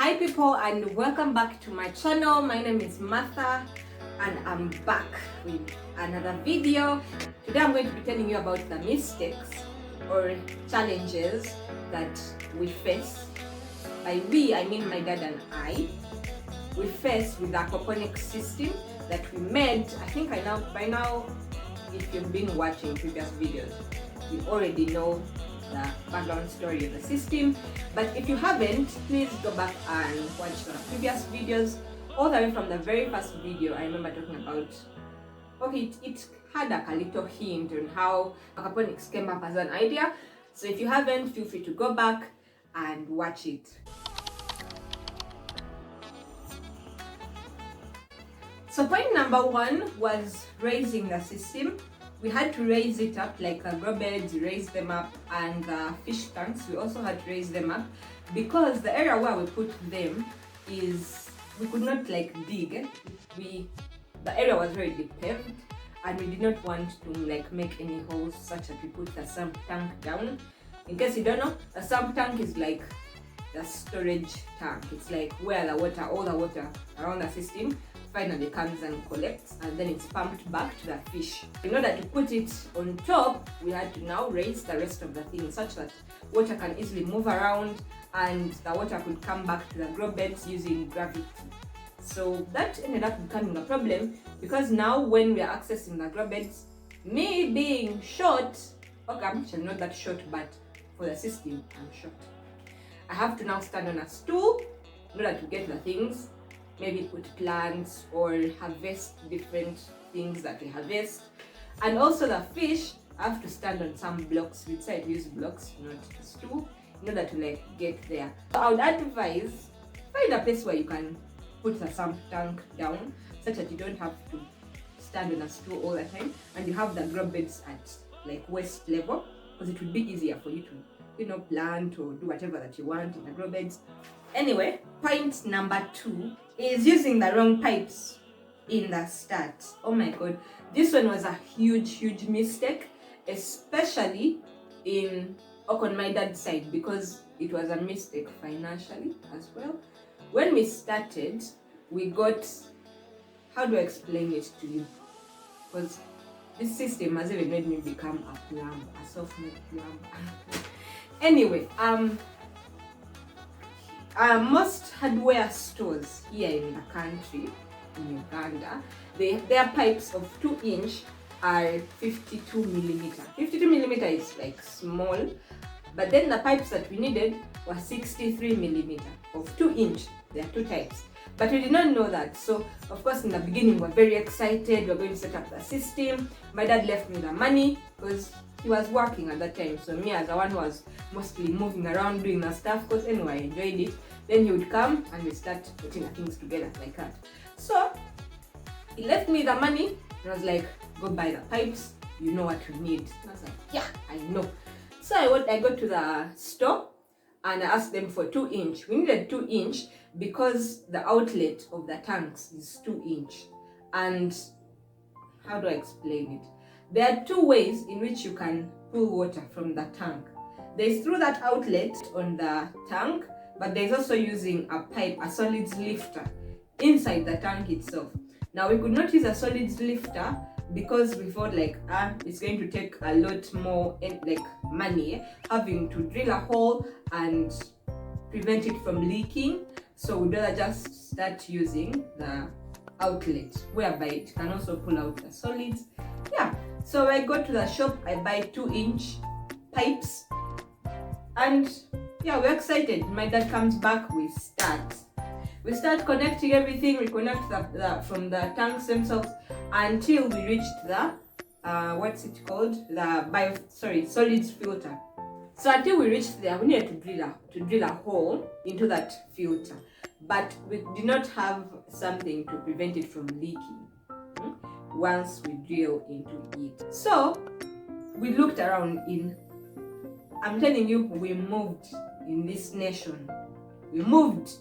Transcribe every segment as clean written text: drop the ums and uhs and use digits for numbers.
Hi people, and welcome back to my channel. My name is Martha and I'm back with another video. Today I'm going to be telling you about the mistakes or challenges that we face. By we, I mean my dad and I. We face with the aquaponics system that we made. I think by now, if you've been watching previous videos, you already know the background story of the system, but if you haven't, please go back and watch the previous videos. All the way from the very first video, I remember talking about, it had a little hint on how aquaponics came up as an idea. So if you haven't, feel free to go back and watch it. So point number one was raising the system. We had to raise it up, like the grow beds, raise them up, and the fish tanks, we also had to raise them up because the area where we put them is, we could not like dig. The area was very deep paved, and we did not want to like make any holes such that we put the sump tank down. In case you don't know, the sump tank is like the storage tank. It's like where the water, all the water around the system finally comes and collects, and then it's pumped back to the fish. In order to put it on top, we had to now raise the rest of the thing such that water can easily move around and the water could come back to the grow beds using gravity. So that ended up becoming a problem because now when we are accessing the grow beds, me being short, okay, I'm actually not that short, but for the system, I'm short. I have to now stand on a stool in order to get the things, maybe put plants or harvest different things that we harvest. And also the fish, I have to stand on some blocks. We decided to use blocks, not a stool, in order to like get there. So I would advise, find a place where you can put the sump tank down such that you don't have to stand on a stool all the time, and you have the grow beds at like waist level, because it would be easier for you to plant or do whatever that you want in the grow beds. Anyway, point number two is using the wrong pipes in the start. Oh my god, this one was a huge mistake, especially on my dad's side, because it was a mistake financially as well. When we started, we got, how do I explain it to you? Because this system has even made me become a plumber, a software plumber. Anyway, most hardware stores here in the country, in Uganda, their pipes of 2-inch are 52 millimeter. 52 millimeter is like small, but then the pipes that we needed were 63 millimeter of 2-inch. There are two types, but we did not know that. So of course in the beginning we were very excited. We were going to set up the system. My dad left me the money because he was working at that time, so me as the one who was mostly moving around doing the stuff, because anyway I enjoyed it. Then he would come and we start putting the things together like that. So he left me the money and I was like, go buy the pipes, you know what you need. And I was like, yeah, I know. So I go to the store and I asked them for 2-inch. We needed 2-inch because the outlet of the tanks is 2-inch. And how do I explain it? There are two ways in which you can pull water from the tank. There's through that outlet on the tank, but there's also using a pipe, a solids lifter inside the tank itself. Now we could not use a solids lifter because we thought like, it's going to take a lot more like money, having to drill a hole and prevent it from leaking. So we'd rather just start using the outlet, whereby it can also pull out the solids. Yeah, so I go to the shop, I buy 2-inch pipes, and yeah, we're excited. My dad comes back, we start connecting everything. We connect from the tanks themselves until we reached the what's it called, the solids filter. So until we reached there, we needed to drill a hole into that filter, but we did not have something to prevent it from leaking once we drill into it. So we looked around I'm telling you, we moved in this nation. We moved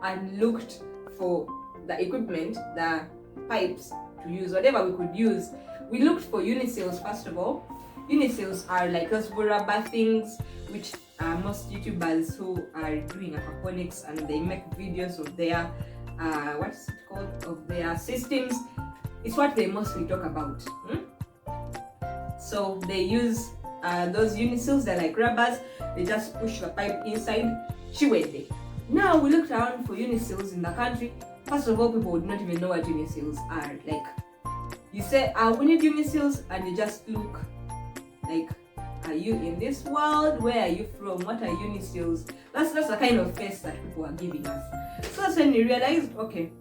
and looked for the equipment, the pipes to use, whatever we could use. We looked for unicells first of all, Unicells are like those rubber things which most YouTubers who are doing aquaponics and they make videos of their what's it called, of their systems. It's what they mostly talk about. So they use those unicells. They're like rubbers. They just push the pipe inside. Chiwede. Now we looked around for unicells in the country. First of all, people would not even know what unicells are. Like, you say, we need unicells, and you just look like, are you in this world? Where are you from? What are unicells? That's the kind of face that people are giving us. So that's when we realized, okay,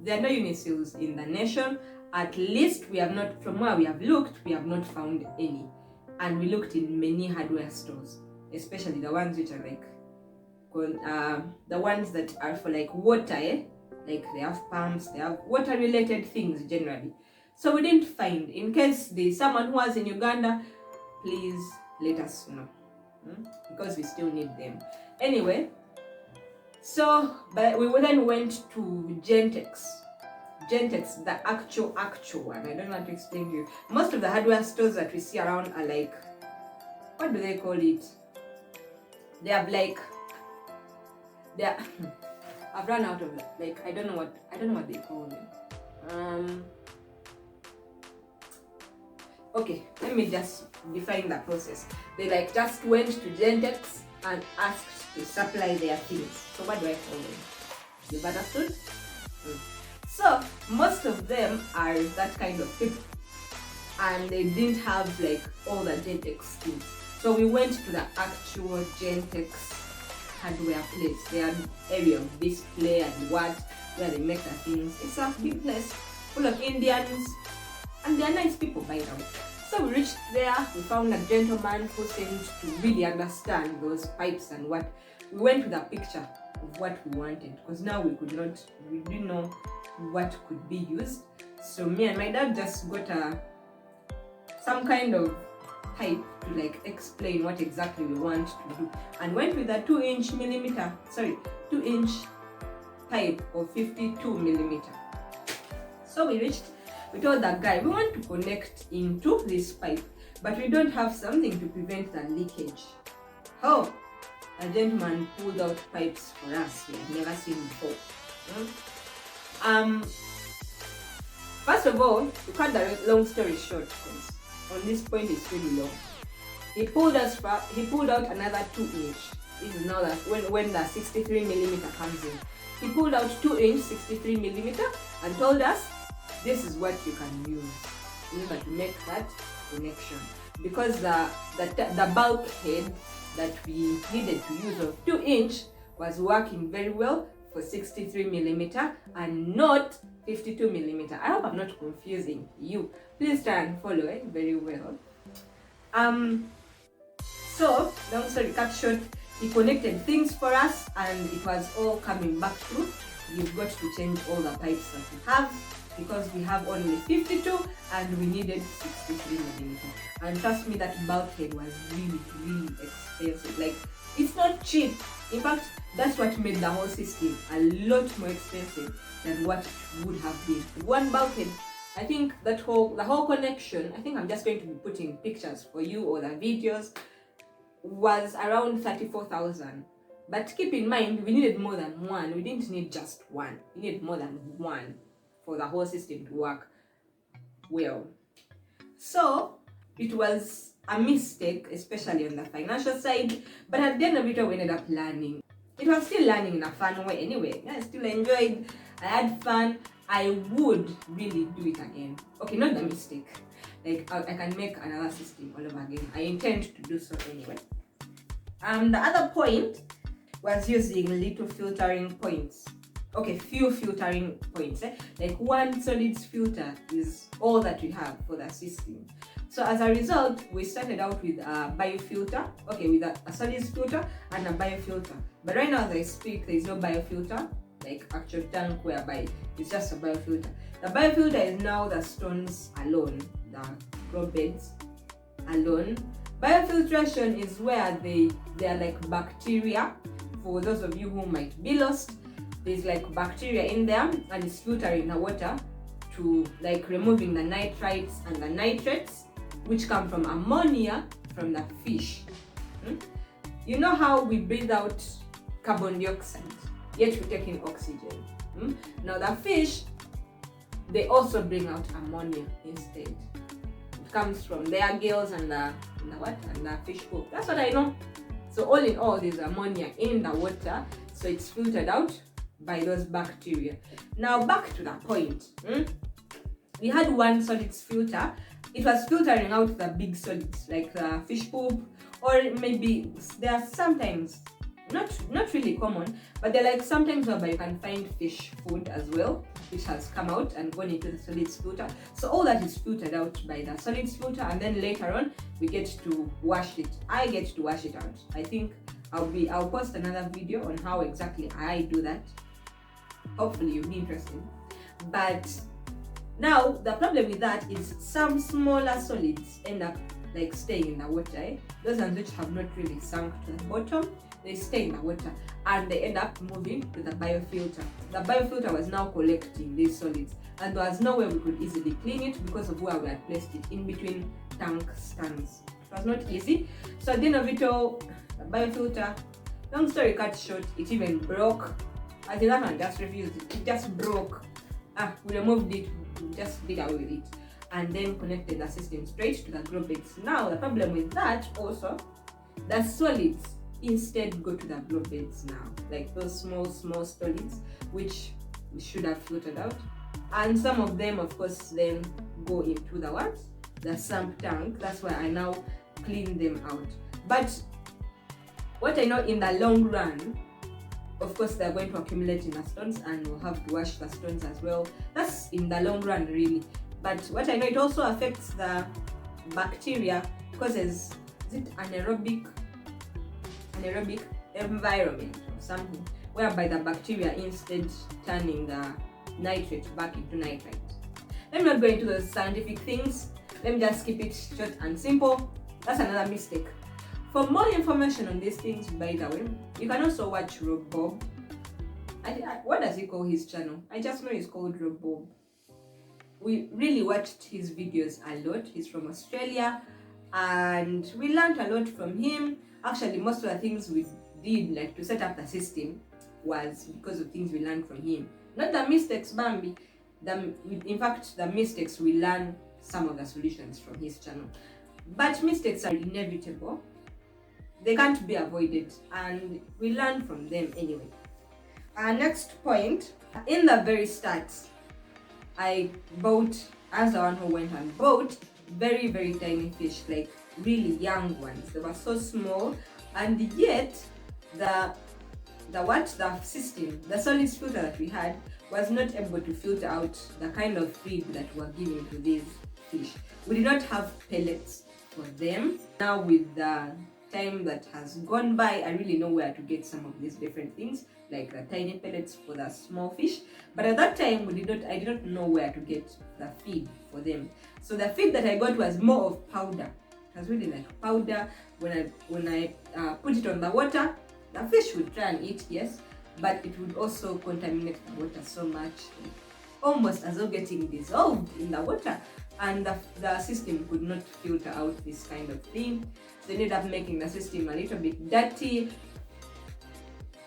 there are no unicells in the nation. At least we have not, from where we have looked, we have not found any. And we looked in many hardware stores, especially the ones which are like, the ones that are for like water, like they have pumps, they have water related things generally. So we didn't find. In case there's someone who was in Uganda, please let us know, because we still need them. Anyway, so but we then went to Gentex, the actual one. I don't know how to explain to you. Most of the hardware stores that we see around are like, what do they call it? They have like, they're I've run out of it. Like, I don't know what they call them. Okay, let me just define the process. They like just went to Gentex and asked to supply their things. So what do I call them? You've understood? So most of them are that kind of people, and they didn't have like all the Gentex things. So we went to the actual Gentex hardware place, their area of display and where they make the things. It's a big place full of Indians, and they're nice people, by the way. So we reached there, we found a gentleman who seemed to really understand those pipes and what. We went with a picture of what we wanted, because now we didn't know what could be used. So me and my dad just got some kind of pipe to like explain what exactly we want to do, and went with a 2-inch pipe of 52 millimeter. So we told that guy we want to connect into this pipe, but we don't have something to prevent the leakage. Oh, a gentleman pulled out pipes for us we had never seen before. First of all, to cut the long story short, because on this point it's really long, he pulled out another 2-inch. This is now that when the 63 millimeter comes in, he pulled out 2-inch 63 millimeter and told us this is what you can use in order to make that connection, because the bulkhead that we needed to use of 2-inch was working very well for 63 millimeter and not 52 millimeter. I hope I'm not confusing you. Please try and follow very well. So long story cut short, he connected things for us, and it was all coming back to, you've got to change all the pipes that we have, because we have only 52 and we needed 63 millimeter. And trust me, that bulkhead was really, really expensive. Like, it's not cheap. In fact, that's what made the whole system a lot more expensive than what it would have been. One bulkhead, I think the whole connection, I think I'm just going to be putting pictures for you or the videos, was around 34,000. But keep in mind, we needed more than one. We didn't need just one. We needed more than one for the whole system to work well. So it was a mistake, especially on the financial side, but at the end of it, we ended up learning. It was still learning in a fun way anyway. I still enjoyed, I had fun. I would really do it again. Okay, not the mistake. Like, I can make another system all over again. I intend to do so anyway. The other point was using little filtering points. Okay, few filtering points. Like, one solids filter is all that we have for the system. So as a result, we started out with a biofilter. Okay, with a solids filter and a biofilter. But right now as I speak, there is no biofilter, like actual tank whereby it's just a biofilter. The biofilter is now the stones alone, the crop beds alone. Biofiltration is where they are like bacteria. For those of you who might be lost, there's like bacteria in there, and it's filtering the water to like removing the nitrites and the nitrates which come from ammonia from the fish. You know how we breathe out carbon dioxide, yet we take in oxygen. Now the fish, they also bring out ammonia instead. It comes from their gills and the fish poop. That's what I know. So all in all, there's ammonia in the water, so it's filtered out by those bacteria. Now back to the point. We had one solids filter. It was filtering out the big solids like the fish poop, or maybe there are sometimes, not really common, but they're like sometimes whereby you can find fish food as well, which has come out and gone into the solids filter. So all that is filtered out by the solids filter, and then later on we get to wash it. I get to wash it out. I think I'll post another video on how exactly I do that. Hopefully you'll be interested. But now the problem with that is some smaller solids end up like staying in the water. Those ones which have not really sunk to the bottom, they stay in the water and they end up moving to the biofilter. The biofilter was now collecting these solids, and there was no way we could easily clean it because of where we had placed it, in between tank stands. It was not easy. So at the end of it all, the biofilter, long story cut short, it even broke. I think that one just refused it. It just broke. We removed it, we just did away with it, and then connected the system straight to the grow beds. Now the problem with that also, the solids instead go to the grow beds now, like those small solids which we should have filtered out, and some of them of course then go into the sump tank. That's why I now clean them out. But what I know, in the long run, of course they're going to accumulate in the stones and we'll have to wash the stones as well. That's in the long run really. But what I know, it also affects the bacteria, causes, is it anaerobic environment or something, whereby the bacteria instead turning the nitrate back into nitrite. Let me not go into those scientific things. Let me just keep it short and simple. That's another mistake. For more information on these things, by the way, you can also watch Rob Bob. What does he call his channel? I just know it's called Rob Bob. We really watched his videos a lot. He's from Australia and we learned a lot from him. Actually, most of the things we did, like to set up the system, was because of things we learned from him. Not the mistakes, Bambi. In fact, the mistakes, we learn some of the solutions from his channel. But mistakes are inevitable. They can't be avoided, and we learn from them anyway. Our next point, in the very start, I was the one who went and bought very, very tiny fish, like really young ones. They were so small, and yet the system, the solids filter that we had, was not able to filter out the kind of feed that we were giving to these fish. We did not have pellets for them. Now with the time that has gone by, I really know where to get some of these different things, like the tiny pellets for the small fish. But at that time, I did not know where to get the feed for them. So the feed that I got was more of powder. It was really like powder. When I put it on the water, the fish would try and eat, yes, but it would also contaminate the water so much, almost as though getting dissolved in the water, and the system could not filter out this kind of thing. So they ended up making the system a little bit dirty,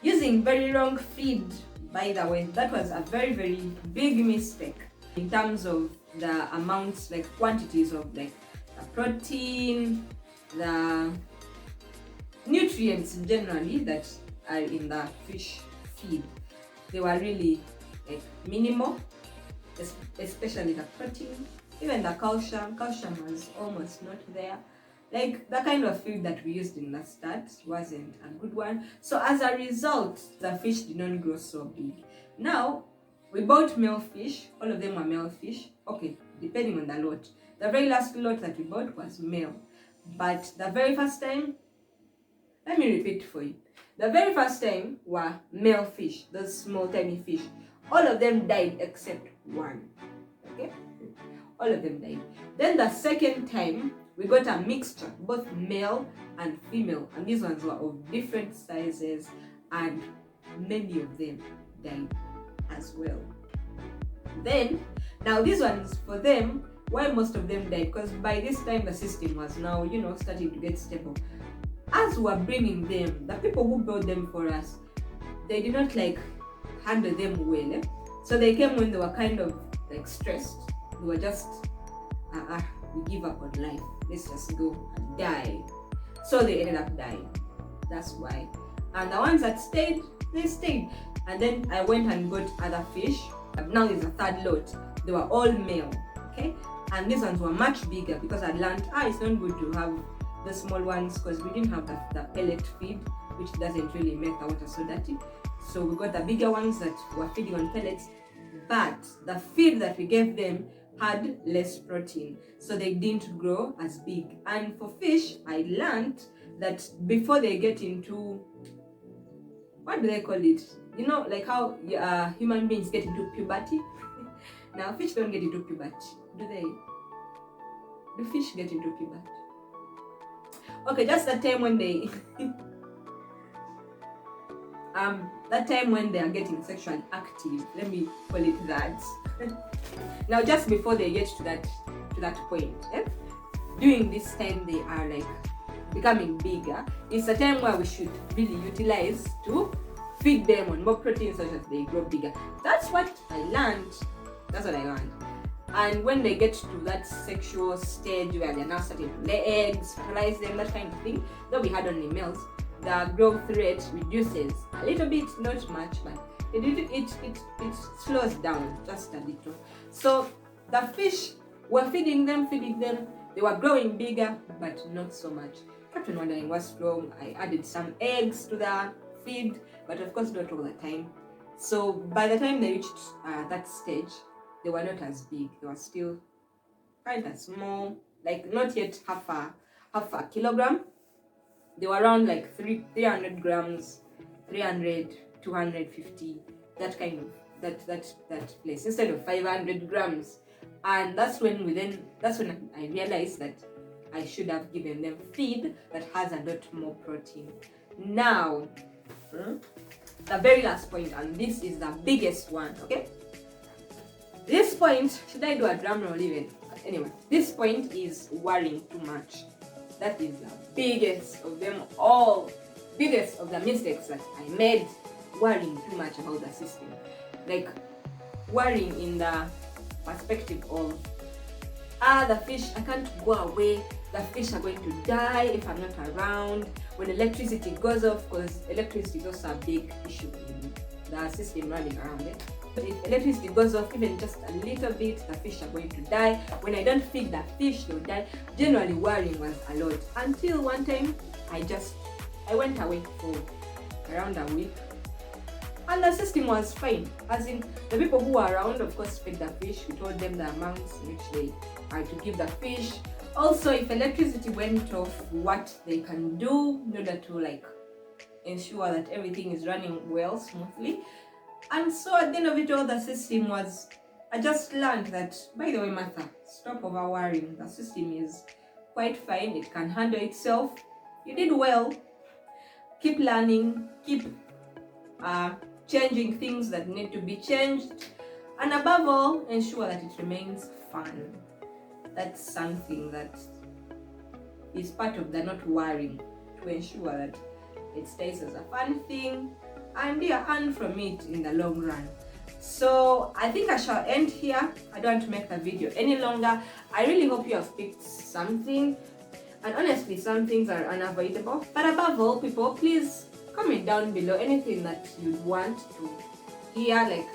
using very wrong feed, by the way. That was a very, very big mistake in terms of the amounts, like quantities of like the protein, the nutrients generally that are in the fish feed. They were really like minimal, especially the protein. Even the calcium was almost not there. Like the kind of feed that we used in the start wasn't a good one. So as a result, the fish did not grow so big. Now, we bought male fish. All of them were male fish. Okay, depending on the lot. The very last lot that we bought was male. But the very first time, let me repeat for you. The very first time were male fish, those small tiny fish. All of them died except one. Okay? All of them died. Then the second time, we got a mixture, both male and female. And these ones were of different sizes, and many of them died as well. Then, now these ones, for them, why most of them died, because by this time the system was now, you know, starting to get stable. As we were bringing them, the people who built them for us, they did not like handle them well. So they came when they were kind of like stressed. They were just, we give up on life. Let's just go and die. So they ended up dying. That's why. And the ones that stayed, they stayed. And then I went and got other fish. Now there's a third lot. They were all male, okay? And these ones were much bigger because I learned, it's not good to have the small ones because we didn't have the pellet feed, which doesn't really make the water so dirty. So we got the bigger ones that were feeding on pellets, but the feed that we gave them had less protein, so they didn't grow as big. And for fish, I learned that before they get into, what do they call it? You know, like how human beings get into puberty. Now fish don't get into puberty, do they? Do fish get into puberty? Okay, just the time when they that time when they are getting sexually active, let me call it that. Now just before they get to that point, during this time they are like becoming bigger. It's a time where we should really utilize to feed them on more protein so that they grow bigger. That's what I learned. And when they get to that sexual stage where they're now starting to lay eggs, fertilize them, that kind of thing, though we had only males, the growth rate reduces a little bit, not much, but it slows down just a little. So the fish, were feeding them, they were growing bigger, but not so much. I kept on wondering what's wrong. I added some eggs to the feed, but of course not all the time. So by the time they reached that stage, they were not as big. They were still kind of small, like not yet half a kilogram. They were around like 300 grams, 300, 250, that kind of that place, instead of 500 grams. And that's when I realized that I should have given them feed that has a lot more protein. Now, the very last point, and this is the biggest one, okay? This point, should I do a drum roll even? Anyway, this point is worrying too much. That is the biggest of them all, biggest of the mistakes that I made, worrying too much about the system. Like, worrying in the perspective of, the fish, I can't go away, the fish are going to die if I'm not around. When electricity goes off, because electricity is also a big issue in the system running around it. If electricity goes off even just a little bit, the fish are going to die. When I don't feed the fish, they'll die. Generally, worrying was a lot. Until one time, I went away for around a week. And the system was fine. As in, the people who were around, of course, fed the fish. We told them the amounts which they are to give the fish. Also, if electricity went off, what they can do in order to like ensure that everything is running well, smoothly. And so at the end of it all, the system was, I just learned that, by the way, Martha, stop over worrying. The system is quite fine. It can handle itself. You did well. Keep learning. Keep changing things that need to be changed. And above all, ensure that it remains fun. That's something that is part of the not worrying, to ensure that it stays as a fun thing and earn from it in the long run. So I think I shall end here. I don't want to make the video any longer. I really hope you have picked something, and honestly some things are unavoidable. But above all, people, please comment down below anything that you'd want to hear, like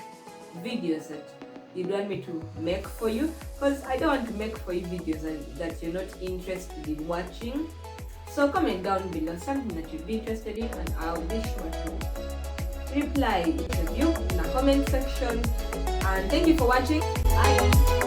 videos that you'd want me to make for you, because I don't want to make for you videos that you're not interested in watching. So comment down below something that you'd be interested in, and I'll be sure to reply each of you in the comment section. And thank you for watching. Bye.